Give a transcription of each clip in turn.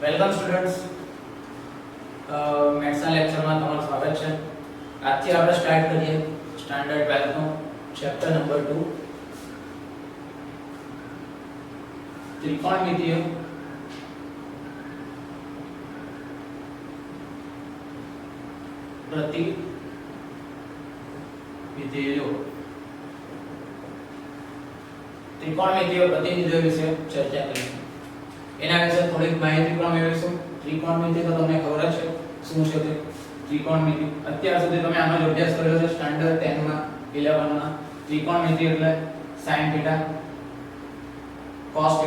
Welcome students, મેથ્સના લેક્ચરમાં તમારું સ્વાગત છે. આજથી આપણે સ્ટાર્ટ કરીએ સ્ટાન્ડર્ડ 12 નો ચેપ્ટર નંબર 2 ત્રિકોણમિતિય પ્રતિવિધેયો. ત્રિકોણમિતિય પ્રતિવિધેયો વિશે ચર્ચા કરીશું. એના વિશે થોડીક માહિતી પણ મેળવીશું. ત્રિકોણમિતિ તો તમને ખબર જ છે શું છે તે. ત્રિકોણમિતિ અત્યાર સુધી તમે આનો જ અભ્યાસ કર્યો છે સ્ટાન્ડર્ડ 10 માં 11 માં. ત્રિકોણમિતિ એટલે sin θ, cos θ,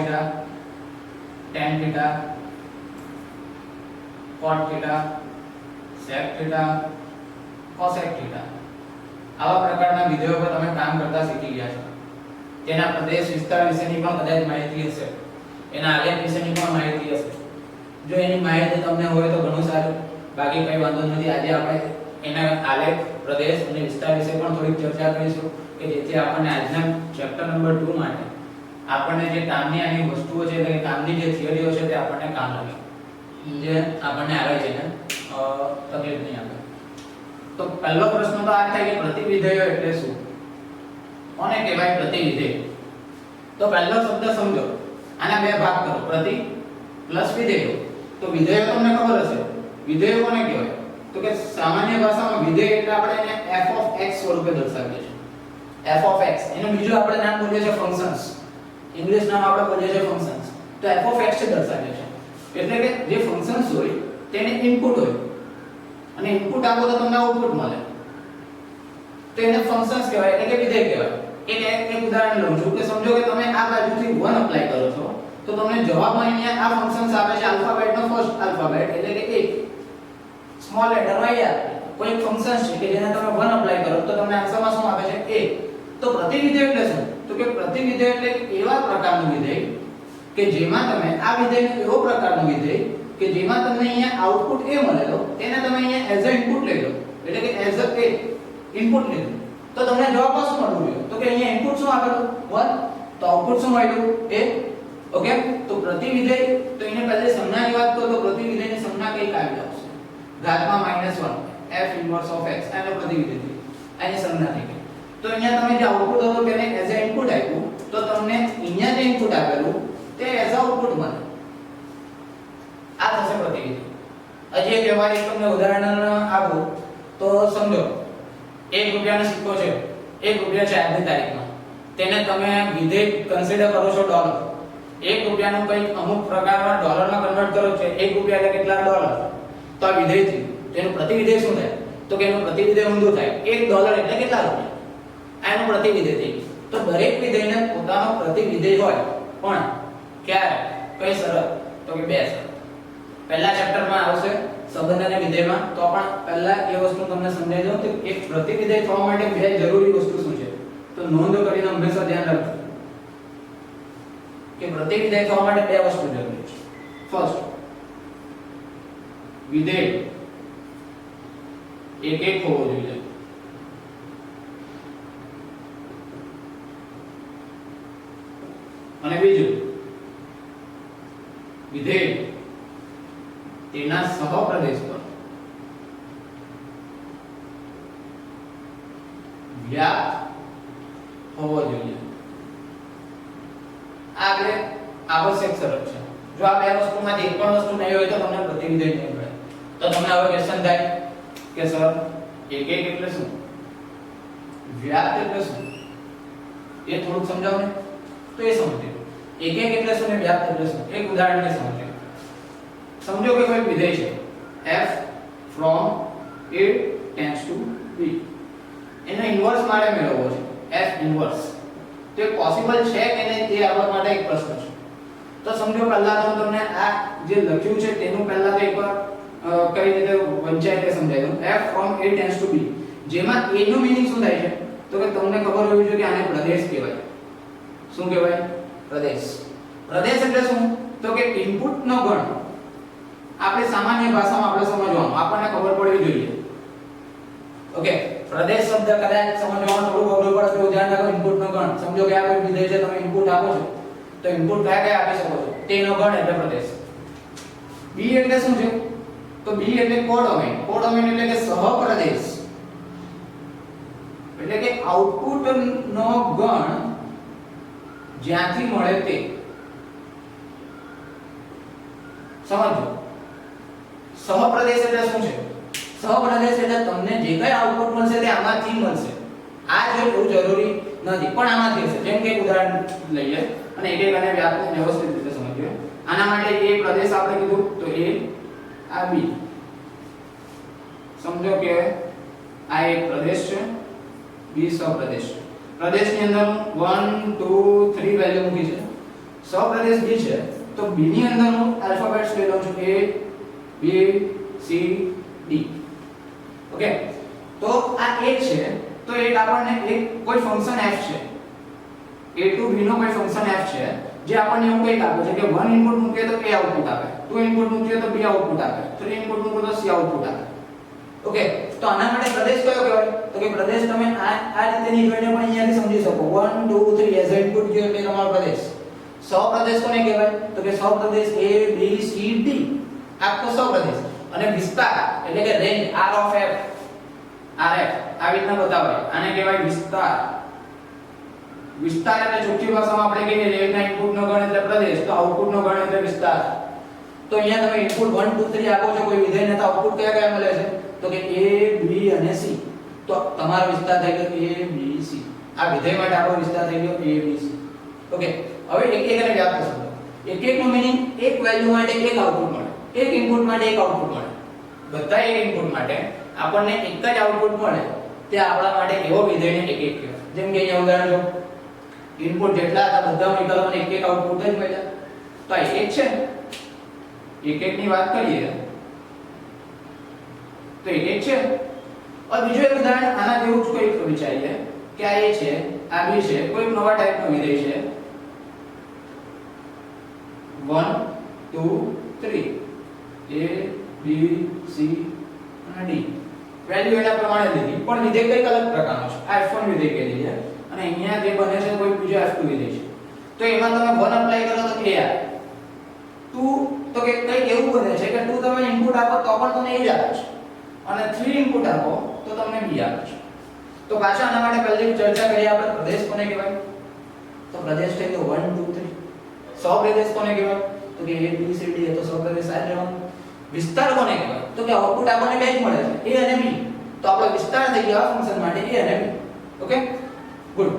tan θ, cot θ, sec θ, cosec θ. આવા પ્રકારના વિધેયો પર તમે કામ કરતા શીખી ગયા છો. તેના પ્રદેશ વિસ્તાર વિશેની પણ કદાચ માહિતી હશે, એના આલેખ વિશેની પણ માહિતી હશે. જો એની માહિતી તમને હોય તો ઘણું સારું, બાકી કઈ વાંધો નથી. આજે આપણે એના આલેખ, પ્રદેશ અને વિસ્તાર વિશે પણ થોડીક ચર્ચા કરીશું કે જેથી આપણને આજના ચેપ્ટર નંબર 2 માટે આપણને જે કામની આની વસ્તુઓ છે એટલે કે કામની જે થિયરીઓ છે તે આપણને કામ લાગે, જે આપણને આવે છે ને તકલીફ નહીં આવે. તો પહેલો પ્રશ્ન તો આ થાય કે પ્રતિવિધેયો એટલે શું? કોને કહેવાય પ્રતિવિધેય? તો પહેલો શબ્દ સમજો, આના બે ભાગ કરો, પ્રતિ પ્લસ વિધેયો. તો વિધેયો તમને ખબર હશે, વિધેયો કોને કહેવાય? તો કે સામાન્ય ભાષામાં વિધેય એટલે આપણે એને f of x સ્વરૂપે દર્શાવીએ છીએ. f of x એનું બીજું આપણે નામ બોલીએ છીએ ફંક્શન્સ. ઇંગ્લિશ નામ આપણે બોલીએ છીએ ફંક્શન્સ. તો f of x છે દર્શાવીએ છીએ. એટલે કે જે ફંક્શન્સ હોય તેને ઇનપુટ હોય અને ઇનપુટ આપો તો તમને આઉટપુટ મળે, તો એને ફંક્શન્સ કહેવાય એટલે કે વિધેય કહેવાય. એક ઉદાહરણ લઉં છું કે સમજો કે તમે આ બાજુથી 1 એપ્લાય કરો છો તો તમને જવાબમાં અહીંયા આ ફંક્શન્સ આવે છે. આલ્ફાબેટનો ફર્સ્ટ આલ્ફાબેટ એટલે કે 1, સ્મોલ લેટરમાં a. કોઈ એક ફંક્શન્સ છે કે જેને તમે 1 એપ્લાય કરો તો તમને આન્સરમાં શું આવે છે? a. તો પ્રતિવિધેય એટલે શું? તો કે પ્રતિવિધેય એટલે એવા પ્રકારનું વિધેય કે જેમાં તમે આ વિધેયનો એવો પ્રકારનું વિધેય કે જેમાં તમને અહીંયા આઉટપુટ a મળેલો, તેને તમે અહીંયા એઝ અ ઇનપુટ લઈ લો, એટલે કે એઝ અ a ઇનપુટ લીધું તો તમને જવાબમાં શું મળવું જોઈએ? તો કે અહીંયા ઇનપુટ શું આપેલું? 1, તો આઉટપુટ શું મળ્યું? a. ઓકે, તો પ્રતિવિધેય તો એને પહેલે સંજ્ઞાની વાત કરો તો પ્રતિવિધેયની સંજ્ઞા કઈ આવી આવશે? ઘાતમાં -1 f ઇન્વર્સ ઓફ x આનો પ્રતિવિધેય થઈ, આની સંજ્ઞા થઈ ગઈ. તો અહીંયા તમે જે આઉટપુટ હતો તેને એઝ અ ઇનપુટ આપ્યું તો તમને અહીંયા જે ઇનપુટ આપેલું તે એઝ અ આઉટપુટ મળે. આ થશે પ્રતિવિધેય. હજી એક વ્યવહારિક તમને ઉદાહરણ આપું તો સમજો 1 રૂપિયાનો સિક્કો છે, 1 રૂપિયા છે આજની તારીખમાં, તેને તમે વિધેય કન્સિડર કરો છો ડોલર. 1 રૂપિયાનું કંઈક અમુક પ્રકારમાં ડોલરમાં કન્વર્ટ કરો છો, 1 રૂપિયા એટલે કેટલા ડોલર? તો આ વિધેય થયું. તેનું પ્રતિવિધેય શું થાય? તો કે એનું પ્રતિવિધેય ઊંધું થાય. 1 ડોલર એટલે કેટલા રૂપિયા? આ એનું પ્રતિવિધેય થઈ ગયું. તો દરેક વિધેયને પોતાનો પ્રતિવિધેય હોય, પણ ક્યારે? કઈ શરત? તો કે બે શરત. પહેલા ચેપ્ટરમાં આવશે સંબંધ અને વિધેયમાં, તો પણ પહેલા એ વસ્તુ તમને સમજાવી દઉં કે એક પ્રતિવિધેય થવા માટે બે જરૂરી વસ્તુ શું છે. તો નોંધ કરીને હંમેશા ધ્યાન રાખજો કે પ્રતિવિધેય થવા માટે બે વસ્તુ જરૂરી છે. ફર્સ્ટ, વિધેય એક હોવો જોઈએ. અને બીજું, વિધેય તેના સહપ્રદેશ પર વ્યાપ્ત હોવો જોઈએ. આ બે આવશ્યક શરત છે. જો આ બે વસ્તુમાંથી એક પણ વસ્તુ નહીં હોય તો તમને પ્રતિવિધેય નહીં મળે. તો તમને હવે ક્વેશ્ચન થાય કે સર એક એટલે શું? વ્યાપ્ત એટલે શું? એ થોડુંક સમજાવો ને. તો એ સમજો એક એટલે શું ને વ્યાપ્ત એટલે શું. એક ઉદાહરણને સમજો. સમજો કે કોઈ વિધેય છે f from a tends to b, એનો ઇન્વર્સ મારે મેળવવો છે, f ઇન્વર્સ. તો એ પોસિબલ છે કે નહીં તે આપણા માટે એક પ્રશ્ન છે. તો સમજો પહેલા તો તમને આ જે લખ્યું છે તેનું પહેલા તો એકવાર કઈ રીતે વંચાય તે સમજાવી દઉં. f from a tends to b, જેમાં a નું મીનિંગ શું થાય છે? તો કે તમને ખબર હોવી જોઈએ કે આને પ્રદેશ કહેવાય. શું કહેવાય? પ્રદેશ. પ્રદેશ એટલે શું? તો કે ઇનપુટ નો ગણ. આપણે સામાન્ય ભાષામાં આપણે સમજવાનું, આપણને ખબર પડવી જોઈએ. ઓકે, પ્રદેશ શબ્દ કદાચ સમજવામાં થોડું અઘરું પડે તો ધ્યાન રાખો. ઇનપુટ નો ગણ. સમજો કે આ કોઈ વિધેય છે, તમે ઇનપુટ આપો છો તો ઇનપુટ કયા કયા આપી શકો છો? તેનો ગણ એટલે પ્રદેશ. બી એટલે શું છે? તો બી એટલે કોડોમેન. કોડોમેન એટલે કે સહપ્રદેશ, એટલે કે આઉટપુટ નો ગણ જ્યાંથી મળે તે. સમજો, સહપ્રદેશ એટલે શું છે? સહપ્રદેશ એટલે તમને જે કઈ આઉટપુટ મળશે તે આમાંથી મળશે. આ જે બહુ જરૂરી નથી, પણ આમાંથી હશે. જેમ કે એક ઉદાહરણ લઈએ અને એક એક અને વ્યાપને વ્યવસ્થિત રીતે સમજીએ. આના માટે એ પ્રદેશ આપણે કીધું તો એ આ બી. સમજો કે આ એક પ્રદેશ છે, બી સહપ્રદેશ છે. પ્રદેશની અંદર 1 2 3 વેલ્યુ મૂકી છે. સહપ્રદેશ બી છે તો બી ની અંદર હું આલ્ફાબેટ્સ લઈ લઉં છું, a b c d. Okay, તો આ એક છે તો એક આપણને એક કોઈ ફંક્શન f છે, a to b નો કોઈ ફંક્શન f છે જે આપણને એવું કંઈક આપે છે કે 1 ઇનપુટ મૂકીએ તો a આઉટપુટ આપે, 2 ઇનપુટ મૂકીએ તો b આઉટપુટ આપે, 3 ઇનપુટ મૂકો તો c આઉટપુટ આપે. ઓકે, તો આના માટે પ્રદેશ કયો કહેવાય? તો કે પ્રદેશ તમે આ રીતેની જોઈને પણ અહીંયાથી સમજી શકો. 1 2 3 એઝ ઇનપુટ ગયો એટલે તમારો પ્રદેશ. સહપ્રદેશ કોને કહેવાય? તો કે સહપ્રદેશ a b c d આખો સહપ્રદેશ. અને વિસ્તાર એટલે કે range r of f, rf આવી રીતના બતાવાય. આને કહેવાય વિસ્તાર. વિસ્તાર એટલે ચોખ્ખી ભાષામાં આપણે કહીએ રેન્જના ઇનપુટનો ગણ એટલે પ્રદેશ, તો આઉટપુટનો ગણ એટલે વિસ્તાર. તો અહીંયા તમે ઇનપુટ 1 2 3 આપો છો કોઈ વિધેયને, તો આઉટપુટ કયા કયા મળે છે? તો કે a b અને c. તો તમારો વિસ્તાર થઈ ગયો a b c. આ વિધેય માટે આપણો વિસ્તાર થઈ ગયો a b c. ઓકે, હવે એક એક અને વ્યાપ્ત સમજો. એક એક નો મીનિંગ એક વેલ્યુ માટે એક આઉટપુટ મળે, એક ઇનપુટ માટે એક આઉટપુટ મળે. બધા એક ઇનપુટ માટે આપણને એક જ આઉટપુટ મળે તે આપણા માટે એવો વિધેયને એક એક કહેવાય. જેમ કે અહીંયા ઉદાહરણ જો, ઇનપુટ જેટલા હતા બધા વિકલ્પોને એક એક આઉટપુટ જ મળ્યા, તો આ એક છે. એક એક ની વાત કરીએ તો એક એક છે. और બીજો એક ઉદાહરણ આના જેવું જ કોઈ વિચારીએ કે આ એ છે, આ બી છે, કોઈ નવા ટાઈપનો વિધેય છે 1 2 3 a b c અને d. વેલ્યુ એના પ્રમાણે લીધી, પણ વિધેય કઈ અલગ પ્રકારનો છે. આ f1 વિધેય કહી દઈએ અને અહીંયા જે બને છે કોઈ બીજો f2 વિધેય છે. તો એમાં તમે 1 એપ્લાય કરો તો a આવે, 2 તો કે કઈ એવું બને છે કે 2 તમે ઇનપુટ આપો તો પણ તમને a જ આવે છે, અને 3 ઇનપુટ આપો તો તમને b આવે છે. તો પાછા આના માટે પહેલી ચર્ચા કરીએ આપણે, પ્રદેશ કોને કહેવાય? તો પ્રદેશ થઈ ગયો 1 2 3. સહપ્રદેશ કોને કહેવાય? તો કે a b c d એ તો સહપ્રદેશ આ રહેવાનો. વિસ્તાર કોને કહેવાય? તો કે આઉટપુટ આપણને બે જ મળે છે, a અને b. તો આપણો વિસ્તાર થઈ ગયો આ ફંક્શન માટે a અને b. Okay, good.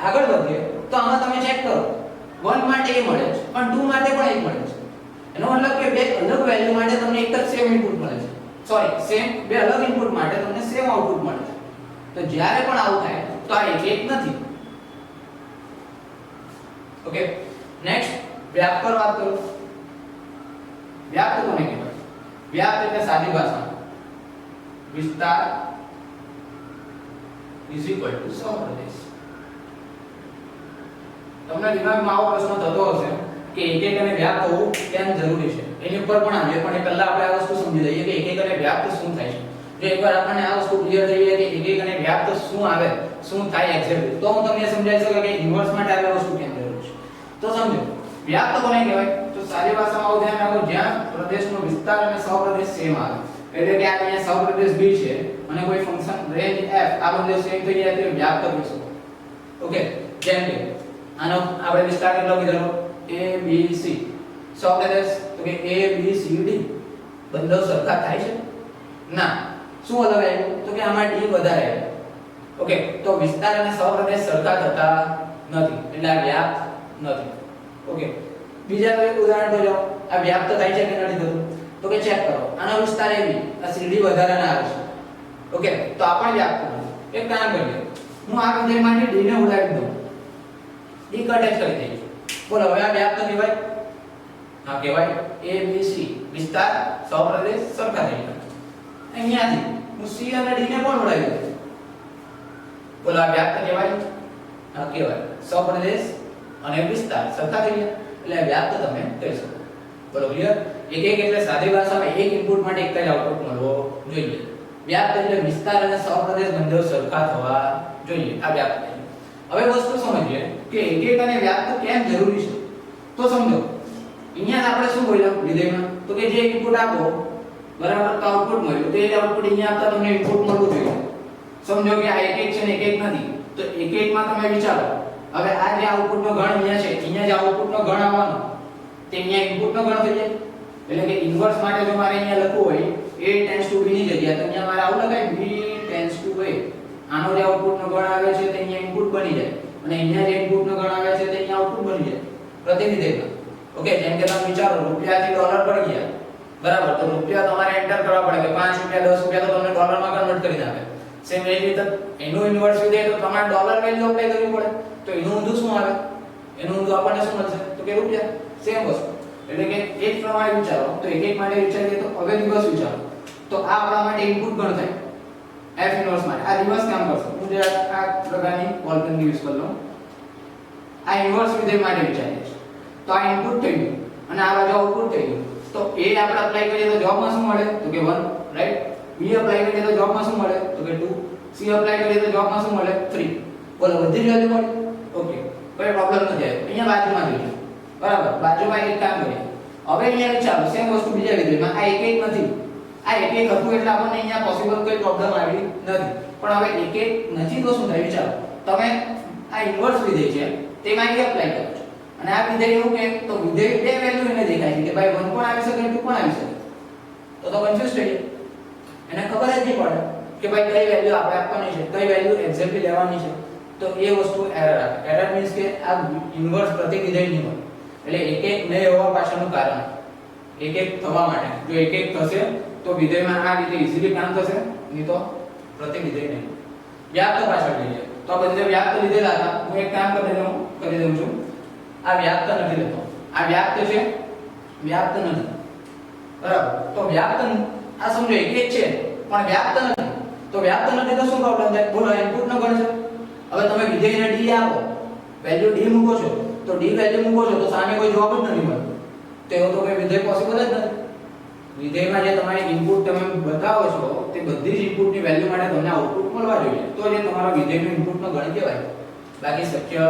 આગળ વધીએ તો આમાં તમે ચેક કરો, 1 માટે a મળે છે પણ 2 માટે પણ 1 મળે છે. એનો મતલબ કે બે અલગ વેલ્યુ માટે તમને એક જ સેમ ઇનપુટ મળે છે. સોરી, સેમ બે અલગ ઇનપુટ માટે તમને સેમ આઉટપુટ મળે છે. તો જ્યારે પણ આવું થાય તો આ એક એક નથી. ઓકે, નેક્સ્ટ વ્યાપ્ત પર વાત કરો. વ્યાપ્ત કોને કહેવાય? વ્યાપ્ત એટલે સાદી ભાષામાં વિસ્તાર સહપ્રદેશ. તમને દિમાગમાં આવો પ્રશ્ન થતો હશે કે એક એક અને વ્યાપ્ત હોવું કેમ જરૂરી છે. એની ઉપર પણ આવીએ, પણ એ પહેલા આપણે આ વસ્તુ સમજી લઈએ કે એક એક અને વ્યાપ્ત શું થાય છે. જો એકવાર આપણને આ વસ્તુ ક્લિયર થઈ જાય કે એક એક અને વ્યાપ્ત શું આવે, શું થાય એક્ઝેક્ટલી, તો હું તમને સમજાવી શકું કે ઇન્વર્સ માટે આ વસ્તુ કેમ જરૂરી છે. તો સમજો, વ્યાપ્ત કોને કહેવાય? તો સાદી ભાષામાં આવું ધ્યાન રાખો, જ્યાં પ્રદેશનો વિસ્તાર અને સહપ્રદેશ સેમ આવે. એટલે કે આ અહીંયા સહપ્રદેશ b છે અને કોઈ ફંક્શન રેન્જ f આ બંને સેમ થઈ જાય તો વ્યાપ્ત કહી શકો. ઓકે, જેમ કે આનો આપણે વિસ્તાર કેટલો કીધો? a b c. સહપ્રદેશ તો કે a b c d બંને સરખા થાય છે? ના. શું અલગ આવ્યું? તો કે આમાં d વધારે આવ્યું. ઓકે, તો વિસ્તાર અને સહપ્રદેશ સરખા થતા નથી, એટલે આ વ્યાપ્ત નથી. ઓકે, બીજા એક ઉદાહરણ તો જાઓ, આ વ્યાપ્ત થાય છે કે નથી થતું? તો કે ચેક કરો, આનો વિસ્તાર ab, આ cd વધારાના આવે છે. ઓકે, તો આ પણ વ્યાપ્ત નથી. એક કામ કરીએ, હું આ વિધેયમાંથી d ને ઉડાવી દઉં, d કટ જ કરી દઈશ. બોલો હવે આ વ્યાપ્ત કહેવાય? હા કહેવાય. a b c વિસ્તાર સહપ્રદેશ સરખા થઈ ગયા. અહીંયાથી હું c અને d ને પણ ઉડાવી દઉં. બોલો આ વ્યાપ્ત કહેવાય? હા કહેવાય. સહપ્રદેશ અને વિસ્તાર સરખા થઈ ગયા એટલે વ્યાપ્ત તમે કહી શકો. બોલો ક્લિયર? એક એક એટલે સાદી ભાષામાં એક ઇનપુટ માટે એક જ આઉટપુટ મળવો જોઈએ. વ્યાપ્ત એટલે વિસ્તાર અને સહપ્રદેશ બંને સરખા થવા જોઈએ. આ વ્યાપ્ત છે. હવે વસ્તુ સમજીએ કે એક એક અને વ્યાપ્ત કેમ જરૂરી છે. તો સમજો, અહીંયા આપણે શું બોલ્યા વિધેયમાં તો કે જે ઇનપુટ આપો બરાબર તો આઉટપુટ મળ્યું, તો એ આઉટપુટ અહીંયા આપતા તમને ઇનપુટ મળવું જોઈએ. સમજો કે આ 1 1 છે ને 1 1 નથી, તો 1 1 માં તમે વિચારો હવે આ જે આઉટપુટનો ગણ અહીંયા છે, અહીંયા જે આઉટપુટનો ગણ આવવાનો તે અહીંયા ઇનપુટનો ગણ થઈ જાય. એટલે કે ઇન્વર્સ માટે જો મારે અહીંયા લખવું હોય a ટેન્ડ્સ ટુ b ની જગ્યાએ તો અહીંયા મારે આવું લખાય b ટેન્ડ્સ ટુ a. આનો જે આઉટપુટનો ગણ આવે છે તે અહીંયા ઇનપુટ બની જાય અને અહીંયા જે ઇનપુટનો ગણ આવે છે તે અહીંયા આઉટપુટ બની જાય પ્રતિનિધિત્વ. ઓકે, જેમ કે તમે વિચારો રૂપિયાથી ડોલર પર ગયા બરાબર, તો રૂપિયા તમારે એન્ટર કરવા પડે કે 5 રૂપિયા 10 રૂપિયા તો તમને ડોલરમાં કન્વર્ટ કરીને આપે. સેમ એ રીતે એનું ઇન્વર્સ વિધેય તો તમારે ડોલર વેલ્યુ અપ્લાય કરવી પડે, તો એનું ઊંધું શું આવે? એનું ઊંધું આપણને શું મળશે? તો કે રૂપિયા. સેમ વસ્તુ. એટલે કે એક પ્રમાણે વિચારો તો એક એક માટે વિચારીએ તો હવે રિવર્સ વિચારો તો આ આપણા માટે ઇનપુટ ગણ થાય f ઇન્વર્સ માટે. આ રિવર્સ કામ કરશે. હું જે આ પ્રકારની બોલ પેન યુઝ કરી લઉં, આ ઇન્વર્સ વિધેય માટે વિચારીએ છીએ તો આ ઇનપુટ થઈ ગયું અને આ બાજુ આઉટપુટ થઈ ગયું. તો a આપણે અપ્લાય કરીએ તો જવાબમાં શું મળે? તો કે 1, રાઈટ. b અપ્લાય કરીએ તો જવાબમાં શું મળે? તો કે 2. c અપ્લાય કરીએ તો જવાબમાં શું મળે? 3. બોલો બધી જ વેલ્યુ મળી. ઓકે, કોઈ પ્રોબ્લેમ નથી આવ્યો. અહીંયા બાજુમાં જોઈએ બરાબર, બાજુમાં એક કામ કરીએ. હવે અહીંયા વિચારો સેમ વસ્તુ બીજા વિધેયમાં આ 1 1 નથી, આ 1 1 હતું એટલે આપણને અહીંયા પોસિબલ કોઈ પ્રોબ્લેમ આવી નથી. પણ હવે 1 1 નથી તો શું થાય? વિચારો તમે આ ઇન્વર્સ વિધેય છે તેમાં એ અપ્લાય કરો છો અને આ વિધેય એવું કે તો વિધેય બે વેલ્યુ એને દેખાય છે કે ભાઈ 1 પણ આવી શકે 2 પણ આવી શકે, તો કન્ફ્યુઝ થઈ જાય. એને ખબર જ નહીં પડે કે ભાઈ કઈ વેલ્યુ આપણે આપવાની છે, કઈ વેલ્યુ એક્ઝેક્ટલી લેવાની છે. તો એ વસ્તુ એરર આવે. એરર મીન્સ કે આ ઇન્વર્સ પ્રતિવિધેય નહીં હોય. એટલે એક એક નહીં હોવા પાછળનું કારણ એક એક થવા માટે જો એક એક થશે તો વિધેયમાં આ રીતે ઈઝીલી કામ થશે, નહીં તો પ્રતિવિધેય નહીં. વ્યાપ્ત પાછળ જઈએ તો આ બધે વ્યાપ્ત લીધેલા હતા. હું એક કામ કરી દઉં છું. આ વ્યાપ્ત નથી લેતો, આ વ્યાપ્ત છે, વ્યાપ્ત નથી બરાબર. તો વ્યાપ્ત આ સમજો એક એક છે પણ વ્યાપ્ત નથી, તો વ્યાપ્ત નથી તો શું પ્રોબ્લેમ થાય? બોલો ઇનપુટ નો ગણ છે. હવે તમે વિધેયને d આપો, વેલ્યુ d મૂકો છો તો d વેલ્યુ મૂકો છો તો સામે કોઈ જવાબ જ નથી મળતો, તો એવો તો કોઈ વિધેય પોસિબલ જ નથી. વિધેયમાં જે તમારી ઇનપુટ તમે બતાવો છો તે બધી જ ઇનપુટની વેલ્યુ માટે તમને આઉટપુટ મળવા જોઈએ, તો જે તમારા વિધેયનો ઇનપુટનો ગણ કહેવાય, બાકી શક્ય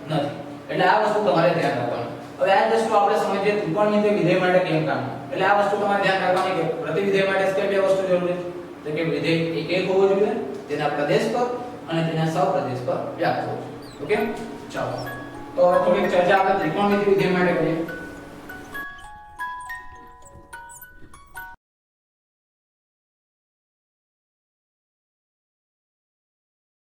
નથી. એટલે આ વસ્તુ તમારે ધ્યાન રાખવાનું. હવે આ વસ્તુ આપણે સમજીએ ત્રિકોણમિતિય વિધેય માટે કેમ કામ. એટલે આ વસ્તુ તમારે ધ્યાન રાખવાની કે પ્રતિવિધેય માટે કઈ બે વસ્તુ જરૂરી છે, તો કે વિધેય એક એક હોવો જોઈએ, તેના પ્રદેશ પર અને તેના સહપ્રદેશ પર વ્યાપ્ત હોવો જોઈએ. ઓકે, ચાલો તો હવે થોડીક ચર્ચા આપણે ત્રિકોણમિતિય વિધેય માટે કરીએ.